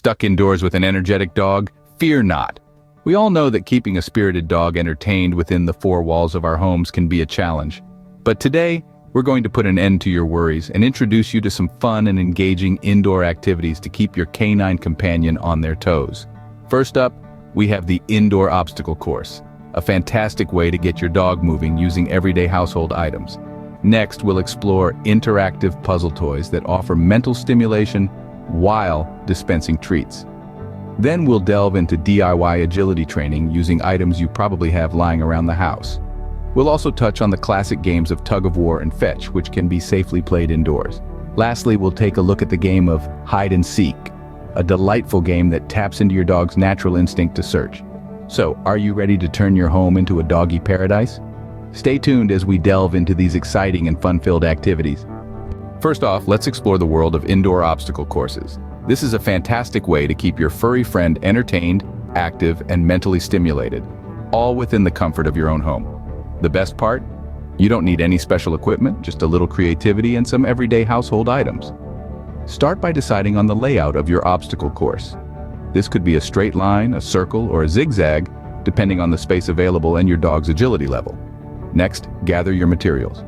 Stuck indoors with an energetic dog? Fear not. We all know that keeping a spirited dog entertained within the four walls of our homes can be a challenge. But today, we're going to put an end to your worries and introduce you to some fun and engaging indoor activities to keep your canine companion on their toes. First up, we have the indoor obstacle course, a fantastic way to get your dog moving using everyday household items. Next, we'll explore interactive puzzle toys that offer mental stimulation while dispensing treats. Then we'll delve into DIY agility training using items you probably have lying around the house. We'll also touch on the classic games of tug of war and fetch, which can be safely played indoors. Lastly, we'll take a look at the game of hide and seek, a delightful game that taps into your dog's natural instinct to search. So, are you ready to turn your home into a doggy paradise? Stay tuned as we delve into these exciting and fun-filled activities. First off, let's explore the world of indoor obstacle courses. This is a fantastic way to keep your furry friend entertained, active, and mentally stimulated, all within the comfort of your own home. The best part? You don't need any special equipment, just a little creativity and some everyday household items. Start by deciding on the layout of your obstacle course. This could be a straight line, a circle, or a zigzag, depending on the space available and your dog's agility level. Next, gather your materials.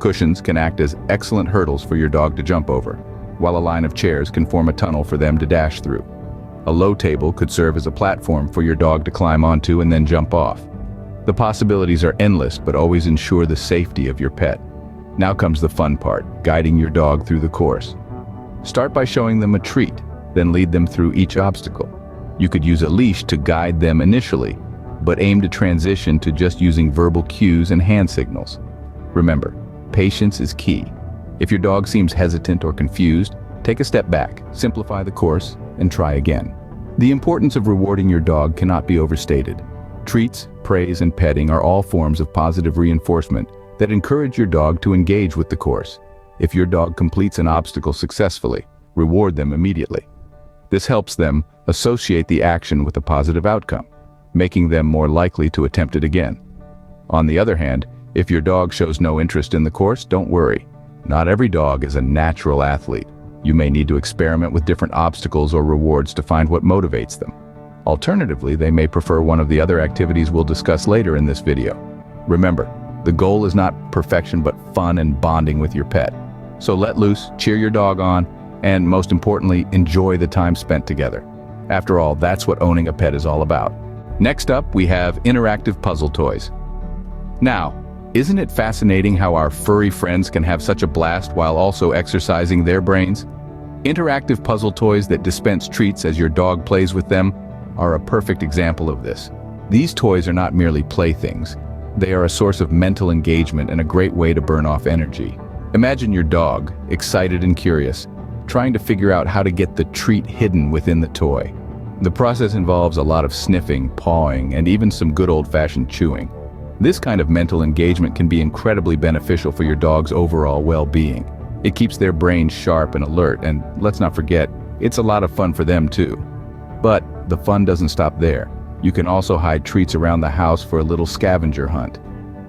Cushions can act as excellent hurdles for your dog to jump over, while a line of chairs can form a tunnel for them to dash through. A low table could serve as a platform for your dog to climb onto and then jump off. The possibilities are endless, but always ensure the safety of your pet. Now comes the fun part, guiding your dog through the course. Start by showing them a treat, then lead them through each obstacle. You could use a leash to guide them initially, but aim to transition to just using verbal cues and hand signals. Remember, patience is key. If your dog seems hesitant or confused, take a step back, simplify the course, and try again. The importance of rewarding your dog cannot be overstated. Treats, praise, and petting are all forms of positive reinforcement that encourage your dog to engage with the course. If your dog completes an obstacle successfully, reward them immediately. This helps them associate the action with a positive outcome, making them more likely to attempt it again. On the other hand, if your dog shows no interest in the course, don't worry. Not every dog is a natural athlete. You may need to experiment with different obstacles or rewards to find what motivates them. Alternatively, they may prefer one of the other activities we'll discuss later in this video. Remember, the goal is not perfection but fun and bonding with your pet. So let loose, cheer your dog on, and most importantly, enjoy the time spent together. After all, that's what owning a pet is all about. Next up, we have interactive puzzle toys. Now, isn't it fascinating how our furry friends can have such a blast while also exercising their brains? Interactive puzzle toys that dispense treats as your dog plays with them are a perfect example of this. These toys are not merely playthings. They are a source of mental engagement and a great way to burn off energy. Imagine your dog, excited and curious, trying to figure out how to get the treat hidden within the toy. The process involves a lot of sniffing, pawing, and even some good old-fashioned chewing. This kind of mental engagement can be incredibly beneficial for your dog's overall well-being. It keeps their brains sharp and alert, and let's not forget, it's a lot of fun for them too. But the fun doesn't stop there. You can also hide treats around the house for a little scavenger hunt.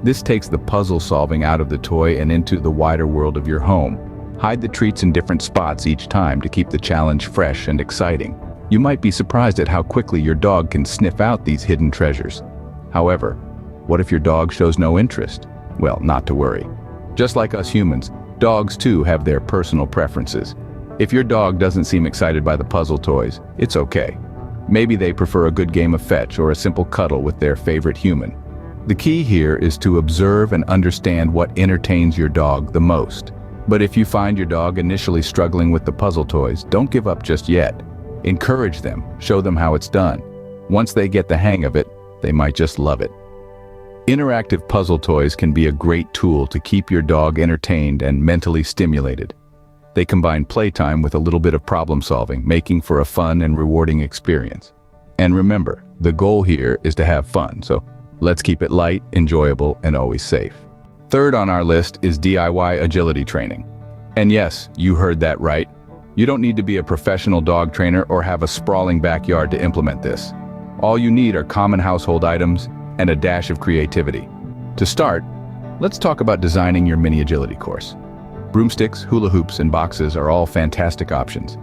This takes the puzzle solving out of the toy and into the wider world of your home. Hide the treats in different spots each time to keep the challenge fresh and exciting. You might be surprised at how quickly your dog can sniff out these hidden treasures. However, what if your dog shows no interest? Well, not to worry. Just like us humans, dogs too have their personal preferences. If your dog doesn't seem excited by the puzzle toys, it's okay. Maybe they prefer a good game of fetch or a simple cuddle with their favorite human. The key here is to observe and understand what entertains your dog the most. But if you find your dog initially struggling with the puzzle toys, don't give up just yet. Encourage them, show them how it's done. Once they get the hang of it, they might just love it. Interactive puzzle toys can be a great tool to keep your dog entertained and mentally stimulated. They combine playtime with a little bit of problem solving, making for a fun and rewarding experience. And remember, the goal here is to have fun, so let's keep it light, enjoyable, and always safe. Third on our list is DIY agility training. And yes, you heard that right. You don't need to be a professional dog trainer or have a sprawling backyard to implement this. All you need are common household items and a dash of creativity. To start, let's talk about designing your mini agility course. Broomsticks, hula hoops, and boxes are all fantastic options.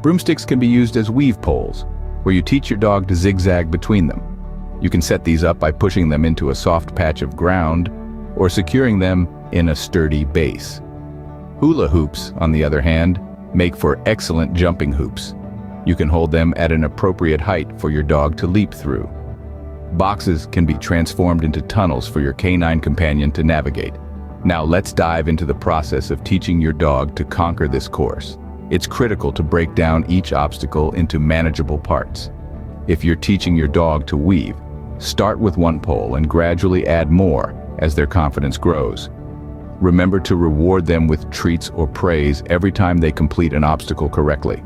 Broomsticks can be used as weave poles, where you teach your dog to zigzag between them. You can set these up by pushing them into a soft patch of ground or securing them in a sturdy base. Hula hoops, on the other hand, make for excellent jumping hoops. You can hold them at an appropriate height for your dog to leap through. Boxes can be transformed into tunnels for your canine companion to navigate. Now let's dive into the process of teaching your dog to conquer this course. It's critical to break down each obstacle into manageable parts. If you're teaching your dog to weave, start with one pole and gradually add more as their confidence grows. Remember to reward them with treats or praise every time they complete an obstacle correctly.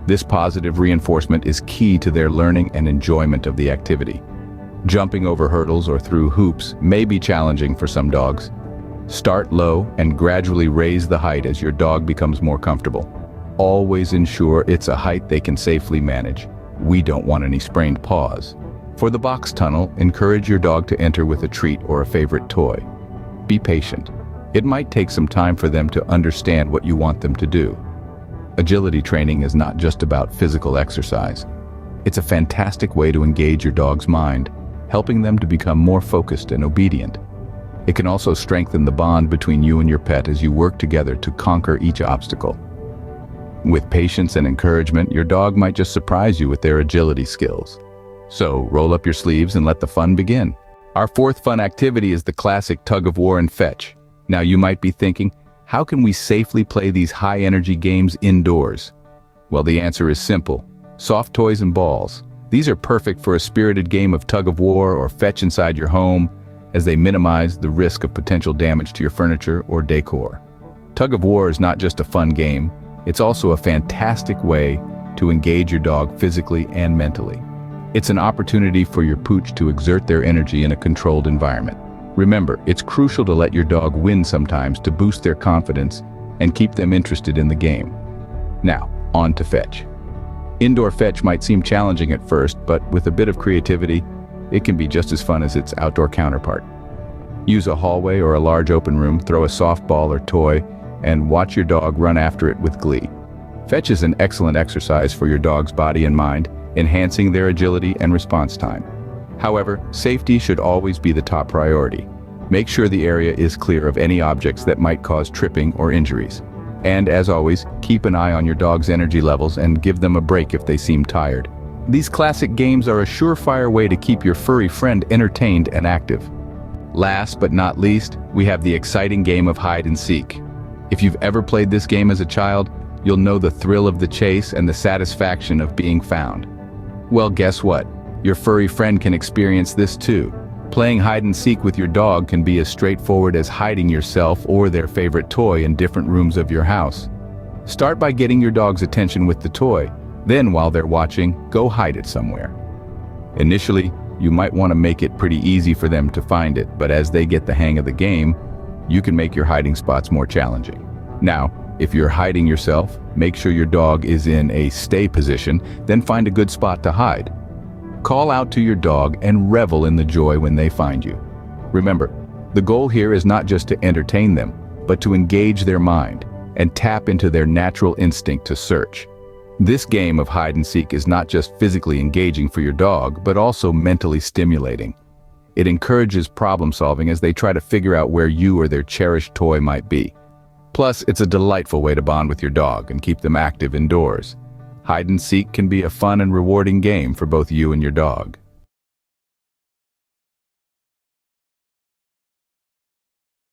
This positive reinforcement is key to their learning and enjoyment of the activity. Jumping over hurdles or through hoops may be challenging for some dogs. Start low and gradually raise the height as your dog becomes more comfortable. Always ensure it's a height they can safely manage. We don't want any sprained paws. For the box tunnel, encourage your dog to enter with a treat or a favorite toy. Be patient. It might take some time for them to understand what you want them to do. Agility training is not just about physical exercise. It's a fantastic way to engage your dog's mind, helping them to become more focused and obedient. It can also strengthen the bond between you and your pet as you work together to conquer each obstacle. With patience and encouragement, your dog might just surprise you with their agility skills. So, roll up your sleeves and let the fun begin. Our fourth fun activity is the classic tug of war and fetch. Now you might be thinking, how can we safely play these high-energy games indoors? Well, the answer is simple. Soft toys and balls. These are perfect for a spirited game of tug of war or fetch inside your home, as they minimize the risk of potential damage to your furniture or decor. Tug of war is not just a fun game, it's also a fantastic way to engage your dog physically and mentally. It's an opportunity for your pooch to exert their energy in a controlled environment. Remember, it's crucial to let your dog win sometimes to boost their confidence and keep them interested in the game. Now, on to fetch. Indoor fetch might seem challenging at first, but with a bit of creativity, it can be just as fun as its outdoor counterpart. Use a hallway or a large open room, throw a softball or toy, and watch your dog run after it with glee. Fetch is an excellent exercise for your dog's body and mind, enhancing their agility and response time. However, safety should always be the top priority. Make sure the area is clear of any objects that might cause tripping or injuries. And as always, keep an eye on your dog's energy levels and give them a break if they seem tired. These classic games are a surefire way to keep your furry friend entertained and active. Last but not least, we have the exciting game of hide and seek. If you've ever played this game as a child, you'll know the thrill of the chase and the satisfaction of being found. Well, guess what? Your furry friend can experience this too. Playing hide and seek with your dog can be as straightforward as hiding yourself or their favorite toy in different rooms of your house. Start by getting your dog's attention with the toy. Then, while they're watching, go hide it somewhere. Initially, you might want to make it pretty easy for them to find it, but as they get the hang of the game, you can make your hiding spots more challenging. Now, if you're hiding yourself, make sure your dog is in a stay position, then find a good spot to hide. Call out to your dog and revel in the joy when they find you. Remember, the goal here is not just to entertain them, but to engage their mind and tap into their natural instinct to search. This game of hide and seek is not just physically engaging for your dog, but also mentally stimulating. It encourages problem solving as they try to figure out where you or their cherished toy might be. Plus, it's a delightful way to bond with your dog and keep them active indoors. Hide and seek can be a fun and rewarding game for both you and your dog.